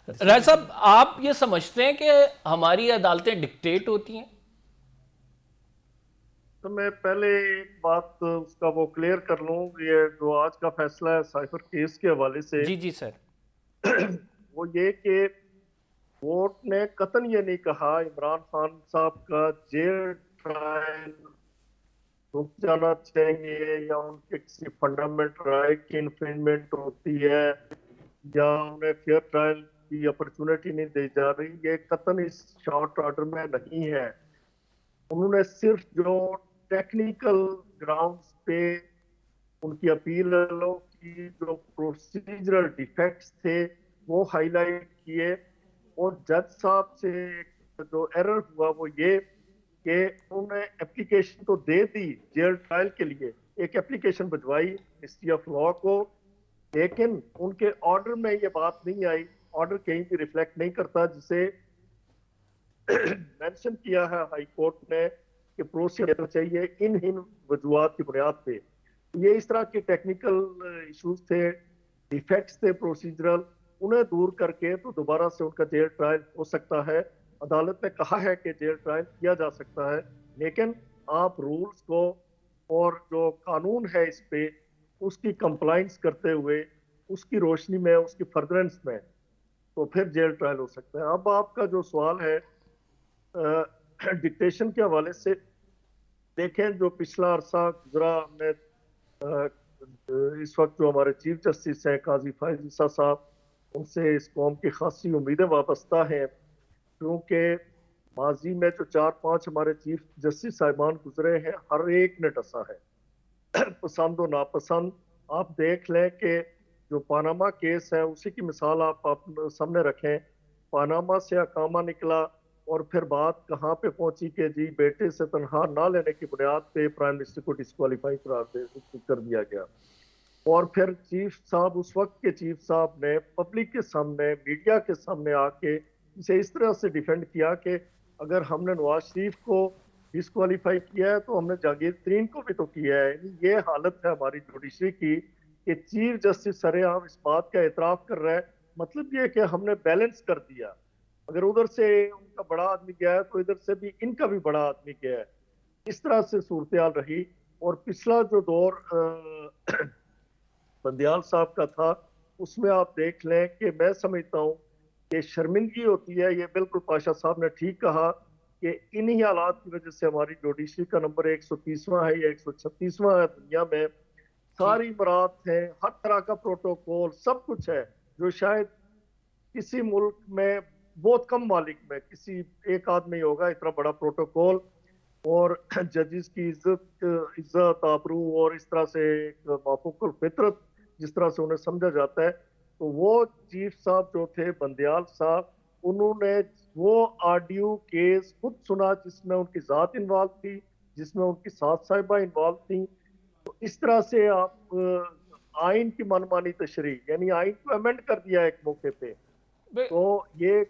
راج صاحب، آپ یہ سمجھتے ہیں کہ ہماری عدالتیں ڈکٹیٹ ہوتی ہیں؟ تو میں پہلے ایک بات اس کا وہ کلیئر کر لوں. یہ جو آج کا فیصلہ ہے سائفر کیس کے حوالے سے، جی جی سر. وہ یہ کہ کورٹ نے قطعاً یہ نہیں کہا عمران خان صاحب کا جیل ٹرائل رک جانا چاہیے یا ان کے کسی فنڈامنٹ رائٹ کی انفرنجمنٹ ہوتی ہے یا انہیں فیئر ٹرائل کی اپرچونٹی نہیں دی جا رہی. یہ قطعاً اس شارٹ آرڈر میں نہیں ہے. انہوں نے صرف جو ٹیکنیکل گراؤنڈز پہ ان کی اپیل کی جو پروسیجرل ڈیفیکٹس تھے وہ ہائی لائٹ کیے. اور جج صاحب سے جو ایرر ہوا وہ یہ کہ انہوں نے اپلیکیشن تو دے دی جیل ٹرائل کے لیے، ایک اپلیکیشن بھجوائی منسٹری آف لا کو، لیکن ان کے آرڈر میں یہ بات نہیں آئی. آرڈر کہیں بھی ریفلیکٹ نہیں کرتا جسے مینشن کیا ہے ہائی کورٹ نے کہ پروسیجر چاہیے ان وجوہات کی بنیاد پہ. یہ اس طرح کے ٹیکنیکل ایشوز تھے، ڈیفیکٹس تھے پروسیجرل، انہیں دور کر کے تو دوبارہ سے ان کا جیل ٹرائل ہو سکتا ہے. عدالت نے کہا ہے کہ جیل ٹرائل کیا جا سکتا ہے، لیکن آپ رولز کو اور جو قانون ہے اس پہ اس کی کمپلائنس کرتے ہوئے، اس کی روشنی میں، اس کی فردرنس میں تو پھر جیل ٹرائل ہو سکتا ہے. اب آپ کا جو سوال ہے ڈکٹیشن کے حوالے سے، دیکھیں جو پچھلا عرصہ گزرا، ہم نے اس وقت جو ہمارے چیف جسٹس ہیں قاضی فائز عیسیٰ صاحب، ان سے اس قوم کی خاصی امیدیں وابستہ ہیں، کیونکہ ماضی میں جو 4-5 ہمارے چیف جسٹس صاحبان گزرے ہیں ہر ایک نے ڈسا ہے پسند و ناپسند. آپ دیکھ لیں کہ جو پاناما کیس ہے اسی کی مثال آپ سامنے رکھیں. پاناما سے اقامہ نکلا اور پھر بات کہاں پہ پہنچی کہ جی بیٹے سے تنخواہ نہ لینے کی بنیاد پہ پرائم منسٹر کو ڈسکوالیفائی کر دیا گیا. اور پھر چیف صاحب، اس وقت کے چیف صاحب نے پبلک کے سامنے، میڈیا کے سامنے آ کے اسے اس طرح سے ڈیفینڈ کیا کہ اگر ہم نے نواز شریف کو ڈسکوالیفائی کیا ہے تو ہم نے جہانگیر ترین کو بھی تو کیا ہے. یہ حالت ہے ہماری جوڈیشری کی کہ چیف جسٹس سر عام اس بات کا اعتراف کر رہا ہے. مطلب یہ کہ ہم نے بیلنس کر دیا، اگر ادھر سے ان کا بڑا آدمی گیا ہے تو ادھر سے بھی ان کا بھی بڑا آدمی گیا ہے. اس طرح سے صورتحال رہی. اور پچھلا جو دور بندیال صاحب کا تھا اس میں آپ دیکھ لیں کہ میں سمجھتا ہوں کہ شرمندگی ہوتی ہے. یہ بالکل پاشا صاحب نے ٹھیک کہا کہ انہی حالات کی وجہ سے ہماری جوڈیشری کا نمبر 130واں ہے یا 136واں ہے دنیا میں. جی ساری برات ہیں، ہر طرح کا پروٹوکول، سب کچھ ہے جو شاید کسی ملک میں، بہت کم مالک میں کسی ایک آدمی ہوگا اتنا بڑا پروٹوکول اور ججز کی عزت آبرو اور اس طرح سے ایک مافوق الفطرت جس طرح سے انہیں سمجھا جاتا ہے. تو وہ چیف صاحب جو تھے بندیال صاحب، انہوں نے وہ آڈیو کیس خود سنا جس میں ان کی ذات انوالو تھی، جس میں ان کی ساتھ صاحبہ انوالو تھیں. تو اس طرح سے آپ آئین کی منمانی تشریح، یعنی آئین کو امینڈ کر دیا ایک موقع پہ. تو یہ